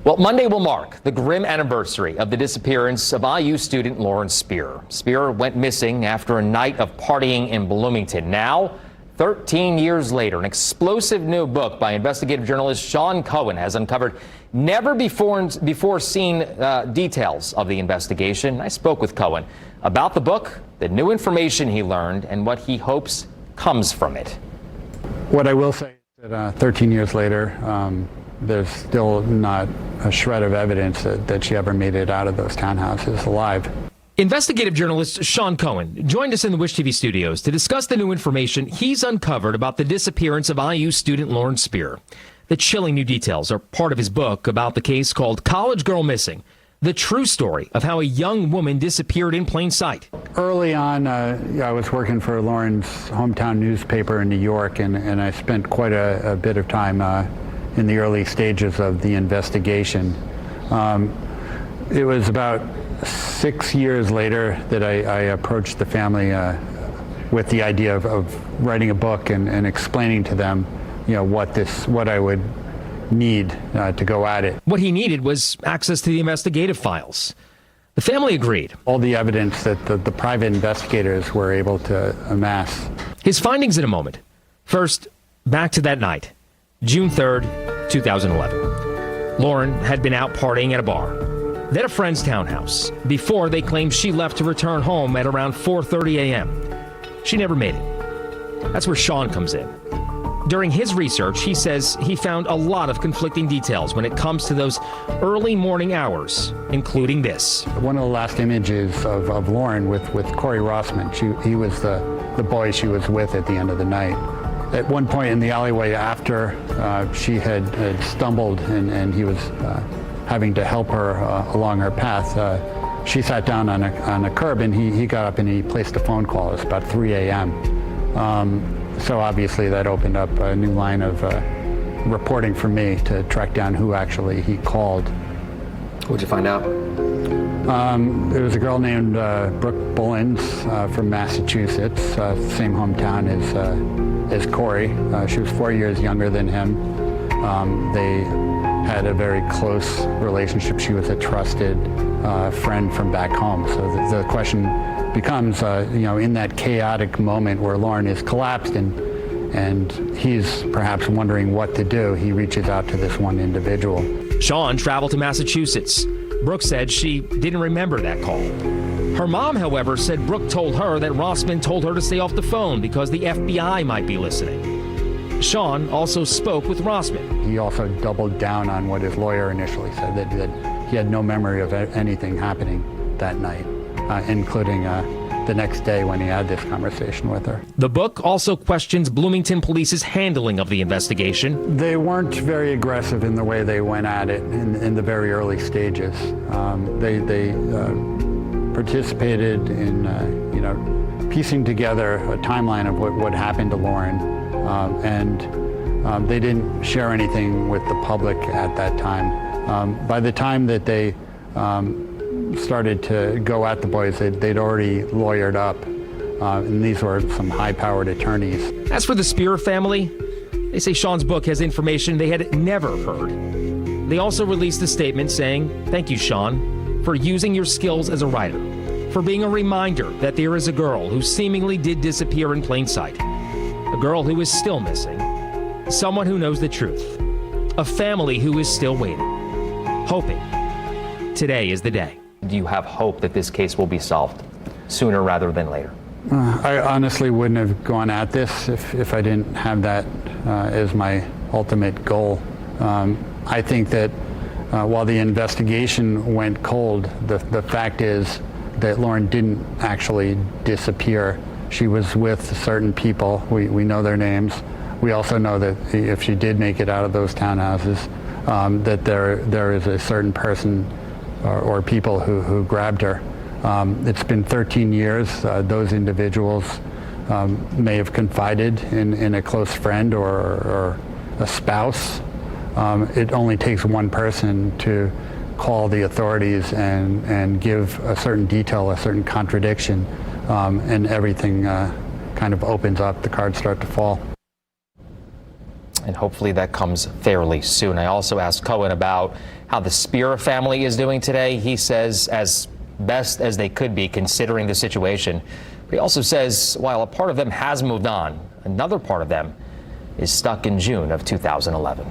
Well, Monday will mark the grim anniversary of the disappearance of IU student Lauren Spierer. Spierer went missing after a night of partying in Bloomington. Now, 13 years later, an explosive new book by investigative journalist Sean Cohen has uncovered never before seen details of the investigation. I spoke with Cohen about the book, the new information he learned, and what he hopes comes from it. What I will say is that 13 years later, there's still not a shred of evidence that she ever made it out of those townhouses alive. Investigative journalist Sean Cohen joined us in the Wish TV studios to discuss the new information he's uncovered about the disappearance of IU student Lauren Spierer. The chilling new details are part of his book about the case called College Girl Missing, the true story of how a young woman disappeared in plain sight. Early on, I was working for Lauren's hometown newspaper in New York, and I spent quite a bit of time in the early stages of the investigation. It was about 6 years later that I approached the family with the idea of writing a book and explaining to them, what I would need to go at it. What he needed was access to the investigative files. The family agreed. All the evidence that the private investigators were able to amass. His findings in a moment. First, back to that night, June 3rd, 2011. Lauren had been out partying at a bar, then a friend's townhouse, before they claimed she left to return home at around 4:30 a.m. She never made it. That's where Sean comes in. During his research, he says he found a lot of conflicting details when it comes to those early morning hours, including this. One of the last images of Lauren with Corey Rossman, he was the boy she was with at the end of the night. At one point in the alleyway after she had stumbled and he was having to help her along her path, she sat down on a curb and he got up and he placed a phone call. It was about 3 a.m. So obviously that opened up a new line of reporting for me to track down who actually he called. What'd you find out? There was a girl named Brooke Bullens from Massachusetts, same hometown as Corey. She was 4 years younger than him. They had a very close relationship. She was a trusted friend from back home. So the question becomes, in that chaotic moment where Lauren is collapsed and he's perhaps wondering what to do, he reaches out to this one individual. Sean traveled to Massachusetts. Brooke said she didn't remember that call. Her mom, however, said Brooke told her that Rossman told her to stay off the phone because the FBI might be listening. Sean also spoke with Rossman. He also doubled down on what his lawyer initially said, that he had no memory of anything happening that night, including the next day when he had this conversation with her. The book also questions Bloomington Police's handling of the investigation. They weren't very aggressive in the way they went at it in the very early stages. They participated in piecing together a timeline of what happened to Lauren, and they didn't share anything with the public at that time. By the time that they started to go at the boys, they'd already lawyered up, and these were some high-powered attorneys. As for the Spierer family, they say Sean's book has information they had never heard. They also released a statement saying, "Thank you, Sean, for using your skills as a writer, for being a reminder that there is a girl who seemingly did disappear in plain sight, a girl who is still missing, someone who knows the truth, a family who is still waiting, hoping today is the day." Do you have hope that this case will be solved sooner rather than later? I honestly wouldn't have gone at this if I didn't have that as my ultimate goal. I think that while the investigation went cold, the fact is that Lauren didn't actually disappear. She was with certain people. We know their names. We also know that if she did make it out of those townhouses, that there is a certain person or people who grabbed her. It's been 13 years. Those individuals may have confided in a close friend or a spouse. It only takes one person to call the authorities and give a certain detail, a certain contradiction, and everything kind of opens up. The cards start to fall. and hopefully that comes fairly soon. I also asked Cohen about how the Spierer family is doing today. He says as best as they could be considering the situation. But he also says while a part of them has moved on, another part of them is stuck in June of 2011.